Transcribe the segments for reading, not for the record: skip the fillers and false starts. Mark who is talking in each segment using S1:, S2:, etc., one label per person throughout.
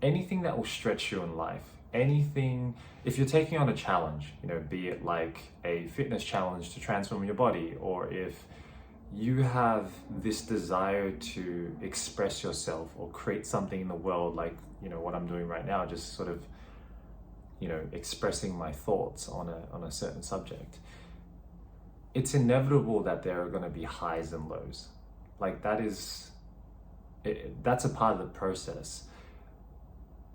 S1: anything that will stretch you in life, anything, if you're taking on a challenge, be it like a fitness challenge to transform your body, or if you have this desire to express yourself or create something in the world, like, what I'm doing right now, just sort of, expressing my thoughts on a certain subject, it's inevitable that there are going to be highs and lows. Like that's a part of the process.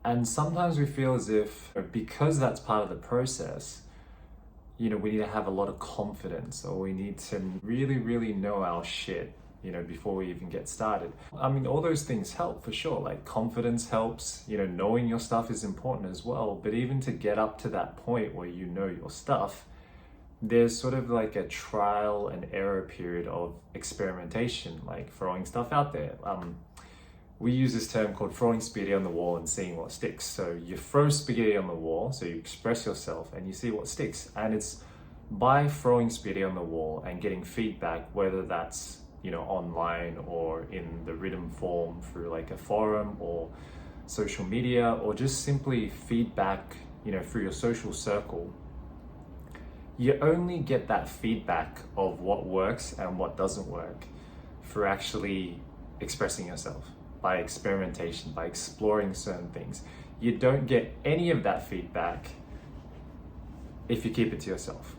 S1: And sometimes we feel as if, because that's part of the process, we need to have a lot of confidence, or we need to really, really know our shit, before we even get started. I mean, all those things help for sure. Like confidence helps, knowing your stuff is important as well. But even to get up to that point where you know your stuff, there's sort of like a trial and error period of experimentation, like throwing stuff out there. We use this term called throwing spaghetti on the wall and seeing what sticks. So you throw spaghetti on the wall, so you express yourself and you see what sticks. And it's by throwing spaghetti on the wall and getting feedback, whether that's, online or in the written form through like a forum or social media, or just simply feedback, through your social circle. You only get that feedback of what works and what doesn't work through actually expressing yourself, by experimentation, by exploring certain things. You don't get any of that feedback if you keep it to yourself.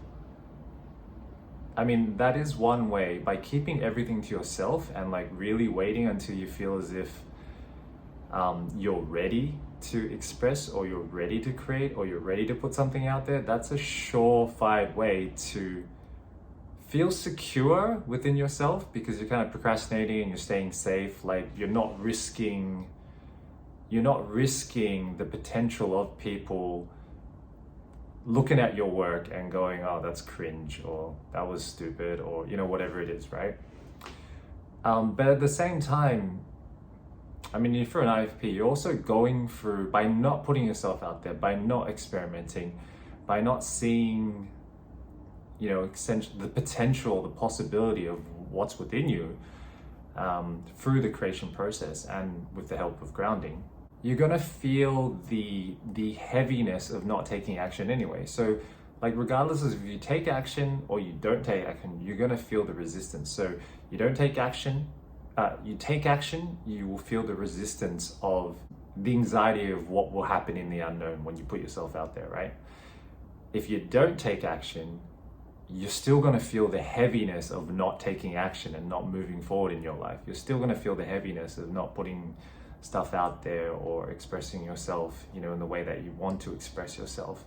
S1: I mean, that is one way. By keeping everything to yourself and like really waiting until you feel as if you're ready to express, or you're ready to create, or you're ready to put something out there, that's a surefire way to feel secure within yourself, because you're kind of procrastinating and you're staying safe. Like you're not risking the potential of people looking at your work and going, oh, that's cringe, or that was stupid, or whatever it is, right? But at the same time, I mean, if you're an IFP, you're also going through, by not putting yourself out there, by not experimenting, by not seeing, the potential, the possibility of what's within you, through the creation process and with the help of grounding, you're gonna feel the heaviness of not taking action anyway. So like regardless of if you take action or you don't take action, you're gonna feel the resistance. So you don't take action, you take action, you will feel the resistance of the anxiety of what will happen in the unknown when you put yourself out there, right? If you don't take action, you're still going to feel the heaviness of not taking action and not moving forward in your life. You're still going to feel the heaviness of not putting stuff out there or expressing yourself, in the way that you want to express yourself.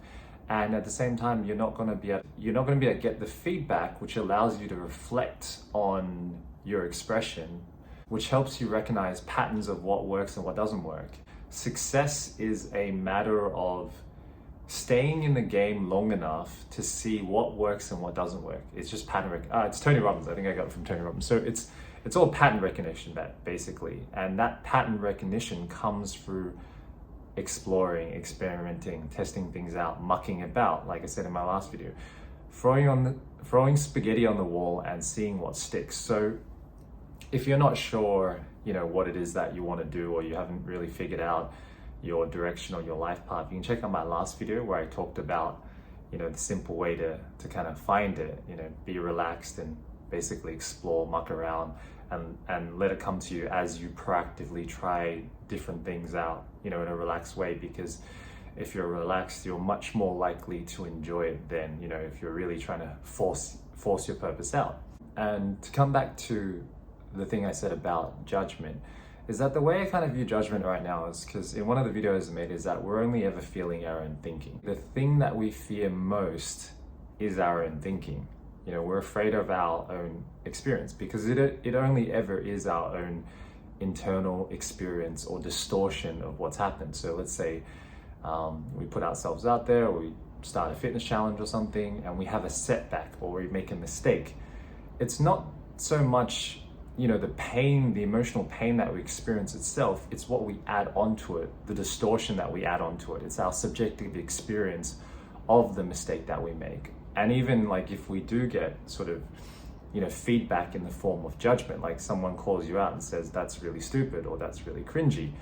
S1: And at the same time, you're not going to be able to get the feedback, which allows you to reflect on your expression, which helps you recognize patterns of what works and what doesn't work. Success is a matter of staying in the game long enough to see what works and what doesn't work. It's just pattern it's Tony Robbins. I think I got it from Tony Robbins. So it's all pattern recognition, basically. And that pattern recognition comes through exploring, experimenting, testing things out, mucking about, like I said in my last video, throwing spaghetti on the wall and seeing what sticks. So if you're not sure, what it is that you want to do, or you haven't really figured out your direction or your life path, you can check out my last video where I talked about, the simple way to kind of find it, be relaxed and basically explore, muck around, and let it come to you as you proactively try different things out, in a relaxed way. Because if you're relaxed, you're much more likely to enjoy it than, if you're really trying to force your purpose out. And to come back to the thing I said about judgment, is that the way I kind of view judgment right now is, because in one of the videos I made, is that we're only ever feeling our own thinking. The thing that we fear most is our own thinking. We're afraid of our own experience, because it only ever is our own internal experience or distortion of what's happened. So let's say we put ourselves out there, or we start a fitness challenge or something, and we have a setback or we make a mistake. It's not so much the pain, the emotional pain that we experience itself, it's what we add onto it, the distortion that we add onto it. It's our subjective experience of the mistake that we make. And even like if we do get sort of, feedback in the form of judgment, like someone calls you out and says, that's really stupid, or that's really cringy.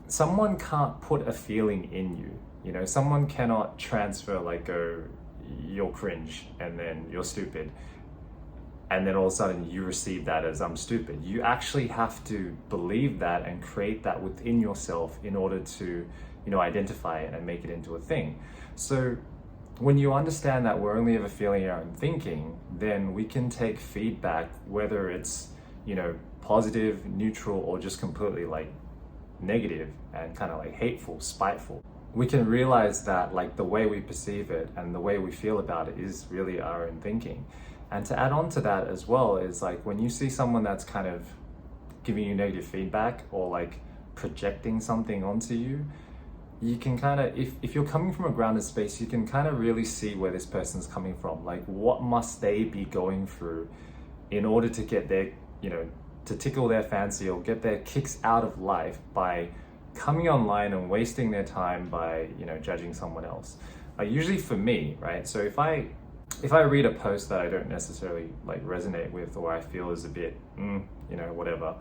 S1: someone can't put a feeling in you. You know, someone cannot transfer like, oh, you're cringe and then you're stupid. And then all of a sudden you receive that as I'm stupid. You actually have to believe that and create that within yourself in order to, you know, identify it and make it into a thing. So when you understand that we're only ever feeling our own thinking, then we can take feedback, whether it's, you know, positive, neutral, or just completely like negative and kind of like hateful, spiteful. We can realize that like the way we perceive it and the way we feel about it is really our own thinking. And to add on to that as well is like when you see someone that's kind of giving you negative feedback or like projecting something onto you, you can kind of, if you're coming from a grounded space, you can kind of really see where this person's coming from. Like what must they be going through in order to get their, you know, to tickle their fancy or get their kicks out of life by coming online and wasting their time by, you know, judging someone else. Usually for me, right? So if I read a post that I don't necessarily like resonate with or I feel is a bit, you know, whatever,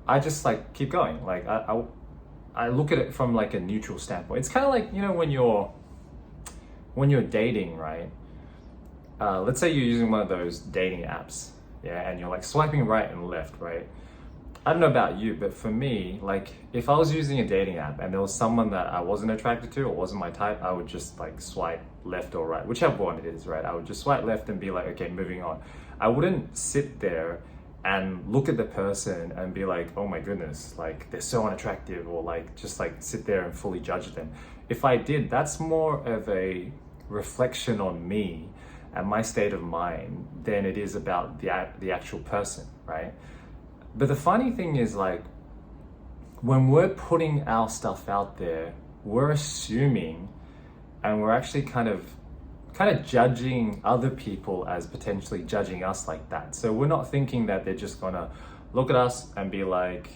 S1: I just like keep going. Like I look at it from like a neutral standpoint. It's kind of like, you know, when you're dating, right? Let's say you're using one of those dating apps, yeah, and you're like swiping right and left, right? I don't know about you, but for me, like if I was using a dating app and there was someone that I wasn't attracted to or wasn't my type, I would just like swipe left or right, whichever one it is, right? I would just swipe left and be like, okay, moving on. I wouldn't sit there and look at the person and be like, oh my goodness, like they're so unattractive, or like just like sit there and fully judge them. If I did, that's more of a reflection on me and my state of mind than it is about the actual person, right? But the funny thing is, like, when we're putting our stuff out there, we're assuming and we're actually kind of judging other people as potentially judging us like that. So we're not thinking that they're just gonna look at us and be like,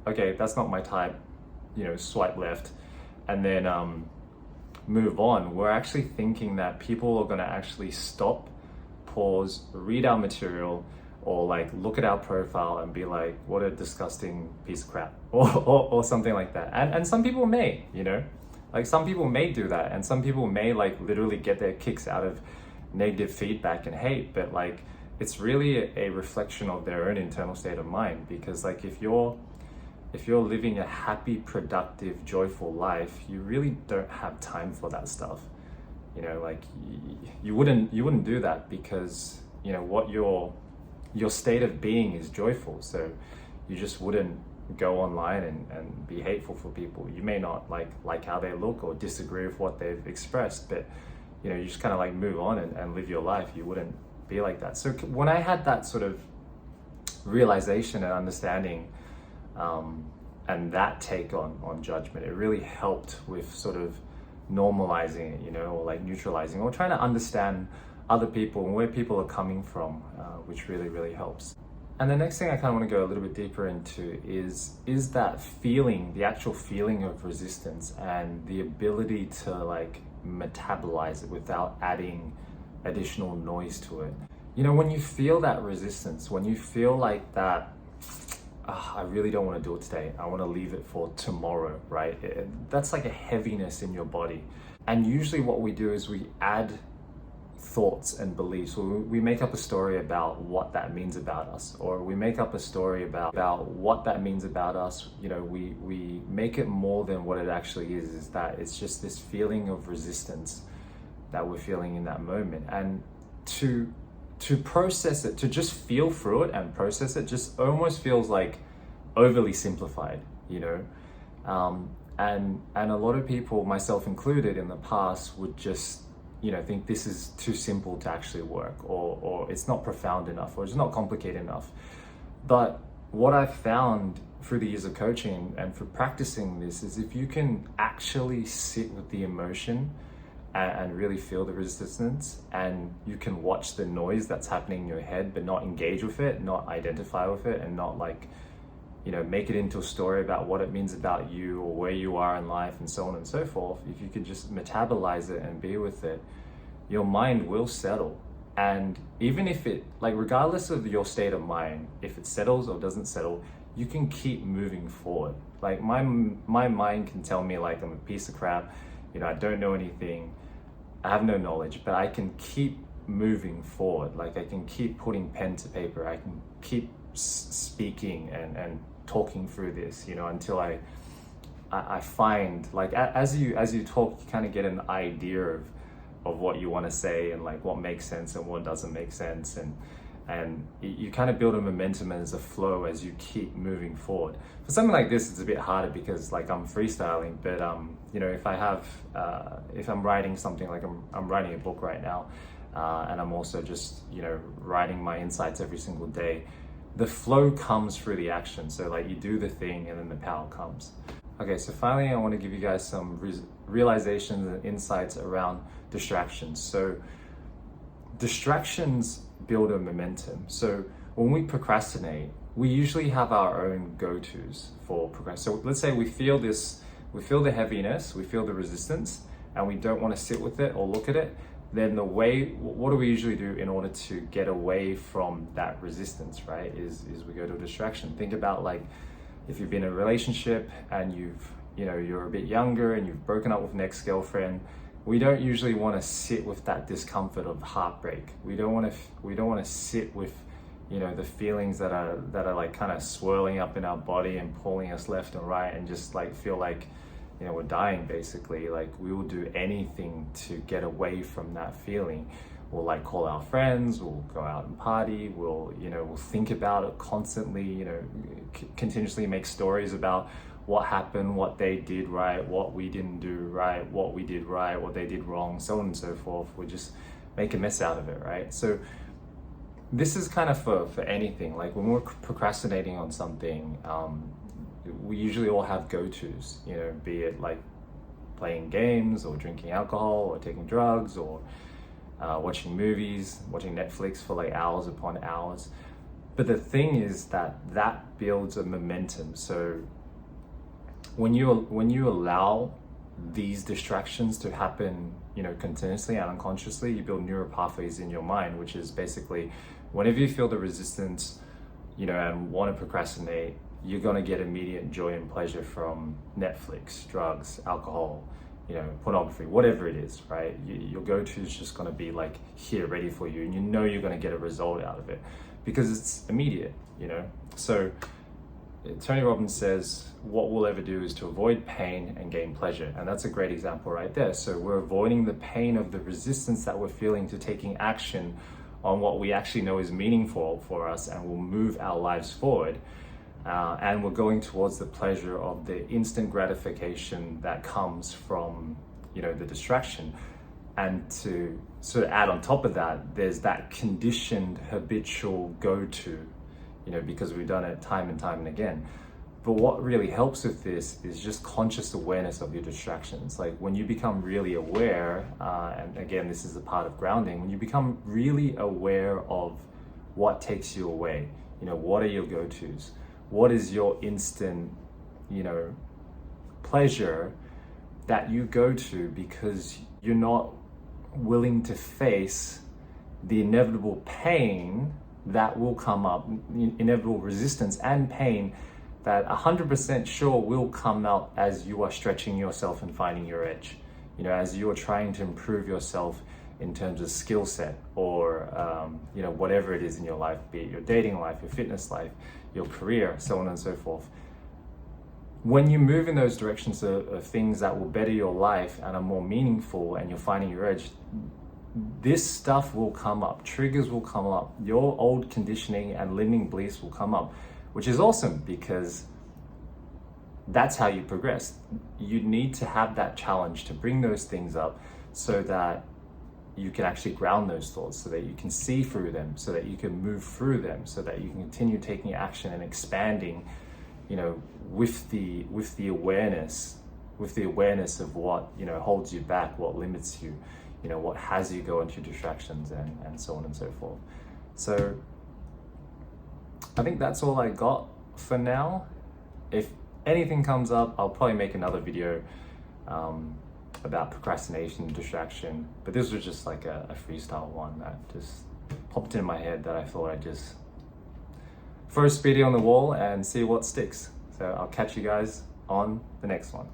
S1: okay, that's not my type, you know, swipe left, and then move on. We're actually thinking that people are gonna actually stop, pause, read our material, or like look at our profile and be like, what a disgusting piece of crap, or something like that. And some people may, you know, like some people may do that, and some people may like literally get their kicks out of negative feedback and hate, but like it's really a reflection of their own internal state of mind. Because like if you're living a happy, productive, joyful life, you really don't have time for that stuff. You know, like you wouldn't do that, because you know what your state of being is joyful. So you just wouldn't go online and be hateful for people. You may not like how they look or disagree with what they've expressed, but you know, you just kind of like move on and live your life. You wouldn't be like that. So when I had that sort of realization and understanding, and that take on judgment, it really helped with sort of normalizing it, you know, or like neutralizing, or trying to understand other people and where people are coming from, which really helps. And the next thing I kind of want to go a little bit deeper into is that feeling, the actual feeling of resistance, and the ability to like metabolize it without adding additional noise to it. You know, when you feel that resistance, when you feel like that, I really don't want to do it today, I want to leave it for tomorrow, right? That's like a heaviness in your body. And usually what we do is we add thoughts and beliefs. We make up a story about what that means about us, or we make up a story about what that means about us. You know, we make it more than what it actually is that it's just this feeling of resistance that we're feeling in that moment. And to process it, to just feel through it and process it, just almost feels like overly simplified, you know. And a lot of people, myself included, in the past would just, you know, think this is too simple to actually work, or it's not profound enough, or it's not complicated enough. But what I've found through the years of coaching and for practicing this is, if you can actually sit with the emotion and really feel the resistance, and you can watch the noise that's happening in your head but not engage with it, not identify with it, and not like, you know, make it into a story about what it means about you or where you are in life and so on and so forth. If you could just metabolize it and be with it, your mind will settle. And even if it, like, regardless of your state of mind, if it settles or doesn't settle, you can keep moving forward. Like my mind can tell me like I'm a piece of crap, I don't know anything, I have no knowledge, but I can keep moving forward. Like I can keep putting pen to paper, I can keep speaking and talking through this, until I find, like, as you talk, you kind of get an idea of what you want to say and like what makes sense and what doesn't make sense, and you kind of build a momentum as a flow as you keep moving forward. For something like this, it's a bit harder because like I'm freestyling, but if I'm writing something, like I'm writing a book right now, and I'm also just writing my insights every single day, the flow comes through the action. So like you do the thing and then the power comes. Okay, so finally I want to give you guys some realizations and insights around distractions. So distractions build a momentum. So when we procrastinate, we usually have our own go-tos for procrastination. So let's say we feel the heaviness, we feel the resistance, and we don't want to sit with it or look at it. Then what do we usually do in order to get away from that resistance, right? Is we go to a distraction. Think about like if you've been in a relationship and you're a bit younger and you've broken up with an ex-girlfriend. We don't usually want to sit with that discomfort of heartbreak. We don't want to sit with the feelings that are like kind of swirling up in our body and pulling us left and right, and just like feel like we're dying basically. Like we will do anything to get away from that feeling. We'll like call our friends, we'll go out and party, we'll think about it constantly, continuously make stories about what happened, what they did right, what we didn't do right, what we did right, what they did wrong, so on and so forth. We just make a mess out of it, right? So this is kind of for anything. Like when we're procrastinating on something, we usually all have go-tos, be it like playing games or drinking alcohol or taking drugs or watching movies, watching Netflix for like hours upon hours. But the thing is that builds a momentum. So when you allow these distractions to happen, continuously and unconsciously, you build neural pathways in your mind, which is basically whenever you feel the resistance, and want to procrastinate, you're gonna get immediate joy and pleasure from Netflix, drugs, alcohol, pornography, whatever it is, right? Your go-to is just gonna be like here, ready for you, and you're gonna get a result out of it because it's immediate, So Tony Robbins says, what we'll ever do is to avoid pain and gain pleasure. And that's a great example right there. So we're avoiding the pain of the resistance that we're feeling to taking action on what we actually know is meaningful for us and will move our lives forward. And we're going towards the pleasure of the instant gratification that comes from, the distraction. And to sort of add on top of that, there's that conditioned habitual go-to, because we've done it time and time and again. But what really helps with this is just conscious awareness of your distractions. Like when you become really aware, and again, this is a part of grounding, when you become really aware of what takes you away, what are your go-tos? What is your instant, pleasure that you go to because you're not willing to face the inevitable pain that will come up, inevitable resistance and pain that 100% sure will come out as you are stretching yourself and finding your edge, as you are trying to improve yourself in terms of skill set or, whatever it is in your life, be it your dating life, your fitness life, your career, so on and so forth. When you move in those directions of things that will better your life and are more meaningful and you're finding your edge, this stuff will come up, triggers will come up, your old conditioning and limiting beliefs will come up, which is awesome because that's how you progress. You need to have that challenge to bring those things up so that you can actually ground those thoughts, so that you can see through them, so that you can move through them, so that you can continue taking action and expanding, with the awareness of what, holds you back, what limits you, what has you go into distractions and so on and so forth. So I think that's all I got for now. If anything comes up, I'll probably make another video about procrastination and distraction, but this was just like a freestyle one that just popped in my head that I thought I'd just throw spaghetti on the wall and see what sticks. So I'll catch you guys on the next one.